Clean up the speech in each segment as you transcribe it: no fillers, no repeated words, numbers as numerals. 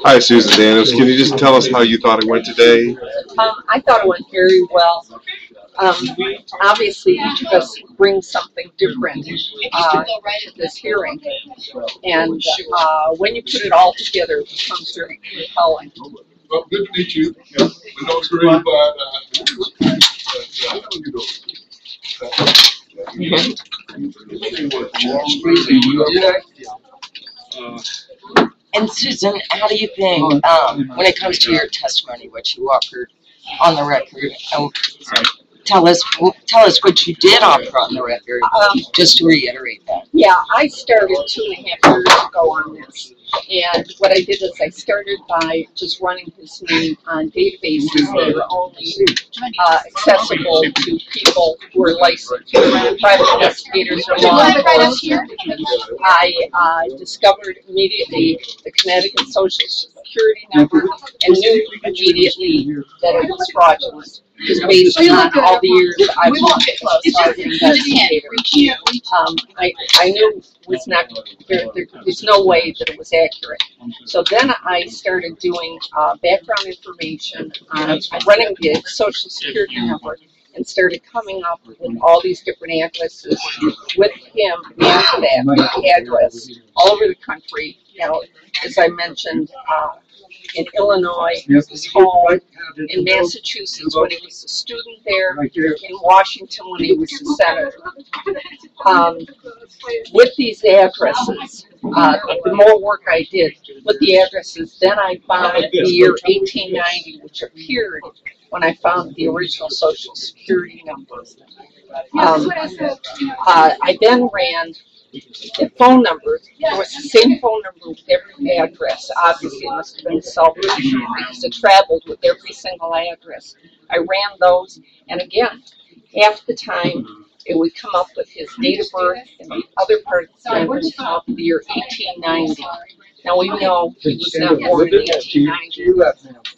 Hi, Susan Daniels. Can you just tell us how you thought it went today? I thought it went very well. Obviously, each of us brings something different to this hearing, and when you put it all together, it becomes very compelling. Well, good to meet you. We don't agree, And Susan, how do you think, when it comes to your testimony, what you offered on the record, tell us what you did offer on the record, just to reiterate that. Yeah, I started 2.5 years ago on this, and what I did is I started by just running his name on databases that are only accessible to people who are licensed, private investigators or law enforcement. I discovered immediately the Connecticut Social Security number and knew immediately that it was fraudulent. Just based on all the years I've worked as an investigator, I knew it was not. There's no way that it was accurate. So then I started doing background information on running the Social Security number and started coming up with all these different addresses with him after that address all over the country. You know, as I mentioned. In Illinois, his home, in Massachusetts when he was a student there, in Washington when he was a senator. With these addresses, the more work I did with the addresses, then I found the year 1890, which appeared when I found the original Social Security number. I then ran the phone numbers. It was the same phone number with every address. Obviously, it must have been self-reviewed because it traveled with every single address. I ran those, and again, half the time it would come up with his date of birth, and the other part of the time would come up with the year 1890. Now we know he was not born in 1890.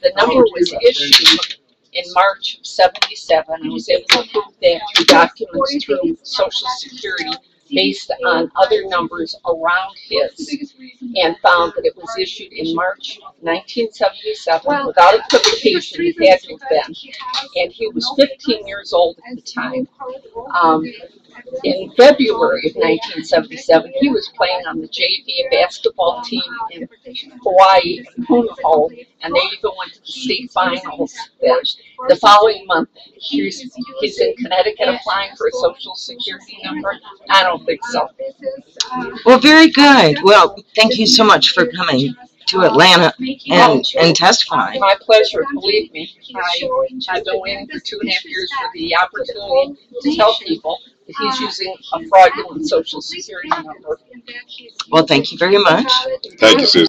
The number was issued in March of '77. I was able to prove that through documents through Social Security based on other numbers around his, and found that it was issued in March 1977 without equivocation. It had to have been, and he was 15 years old at the time. In February of 1977, he was playing on the JV basketball team in Hawaii, in Punahou, and they even went to the state finals. The following month, he's in Connecticut applying for a Social Security number. I don't think so. Well, very good. Well, thank you so much for coming to Atlanta and testifying. My pleasure. Believe me, I've been waiting for 2.5 years for the opportunity to tell people that he's using a fraudulent Social Security number. Well, thank you very much. Thank you, Susan.